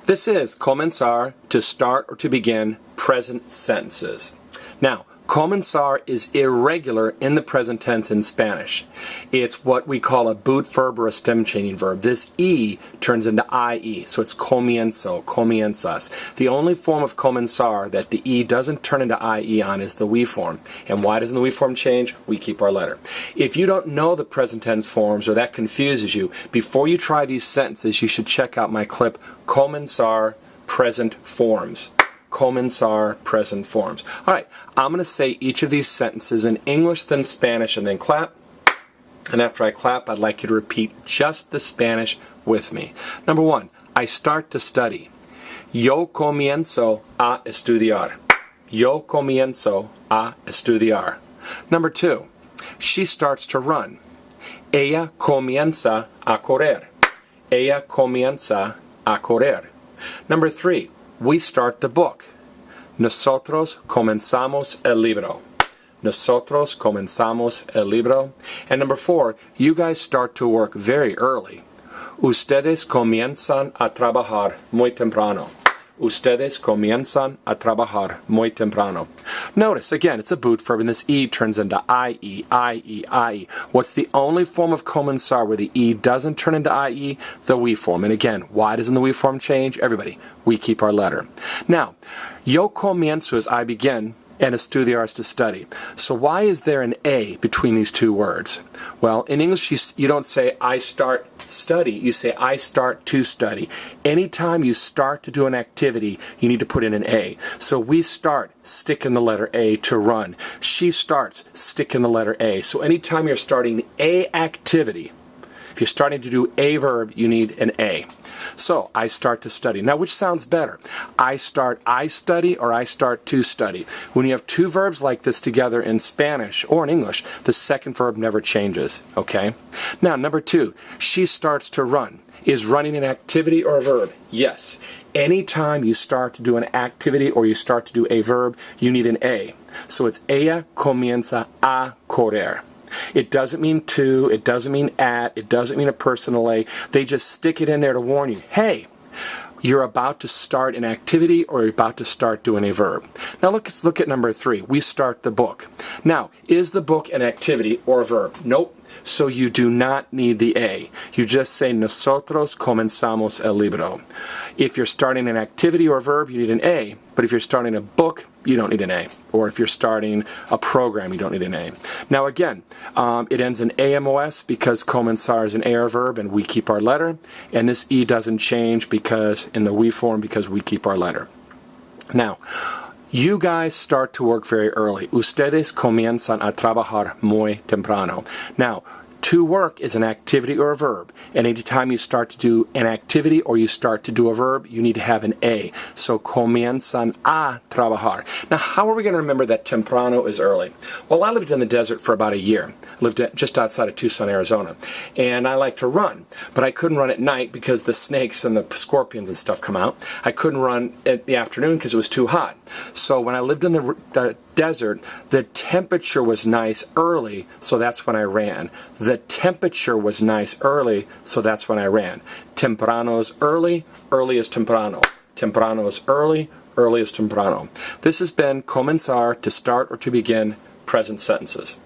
This is comenzar, to start or to begin present sentences. Now, comenzar is irregular in the present tense in Spanish. It's what we call a boot verb or a stem changing verb. This E turns into IE, so it's comienzo, comienzas. The only form of comenzar that the E doesn't turn into IE on is the we form. And why doesn't the we form change? We keep our letter. If you don't know the present tense forms or that confuses you, before you try these sentences, you should check out my clip, Comenzar Present Forms. Comenzar present forms. All right, I'm going to say each of these sentences in English, then Spanish, and then clap. And after I clap, I'd like you to repeat just the Spanish with me. Number one, I start to study. Yo comienzo a estudiar. Yo comienzo a estudiar. Number two, she starts to run. Ella comienza a correr. Ella comienza a correr. Number three, we start the book. Nosotros comenzamos el libro. Nosotros comenzamos el libro. And number four, you guys start to work very early. Ustedes comienzan a trabajar muy temprano. Ustedes comienzan a trabajar muy temprano. Notice, again, it's a boot verb, and this E turns into IE, IE, IE. What's the only form of comenzar where the E doesn't turn into IE? The we form. And again, why doesn't the we form change? Everybody, we keep our letter. Now, yo comienzo is I begin, and estudiar is to study. So why is there an A between these two words? Well, in English, you don't say I start study, you say I start to study. Anytime you start to do an activity, you need to put in an A. So we start, stick in the letter A to run. She starts, stick in the letter A. So anytime you're starting a activity, if you're starting to do a verb, you need an A. So, I start to study. Now, which sounds better? I start, I study, or I start to study? When you have two verbs like this together in Spanish or in English, the second verb never changes, okay? Now, number two, she starts to run. Is running an activity or a verb? Yes. Anytime you start to do an activity or you start to do a verb, you need an A. So, it's ella comienza a correr. It doesn't mean to, it doesn't mean at, it doesn't mean a personal A. They just stick it in there to warn you, hey, you're about to start an activity or you're about to start doing a verb. Now let's look at number three. We start the book. Now, is the book an activity or a verb? Nope. So you do not need the A. You just say nosotros comenzamos el libro. If you're starting an activity or a verb, you need an A. But if you're starting a book, you don't need an A. Or if you're starting a program, you don't need an A. Now again, it ends in AMOS because comenzar is an A or verb and we keep our letter. And this E doesn't change because in the we form because we keep our letter. Now, you guys start to work very early. Ustedes comienzan a trabajar muy temprano. Now, to work is an activity or a verb. And anytime you start to do an activity or you start to do a verb, you need to have an A. So, comienzan a trabajar. Now, how are we going to remember that temprano is early? Well, I lived in the desert for about a year. I lived just outside of Tucson, Arizona. And I like to run. But I couldn't run at night because the snakes and the scorpions and stuff come out. I couldn't run at the afternoon because it was too hot. So when I lived in the desert, the temperature was nice early, so that's when I ran. The temperature was nice early, so that's when I ran. Temprano is early, early is temprano. Temprano is early, early is temprano. This has been comenzar, to start or to begin present sentences.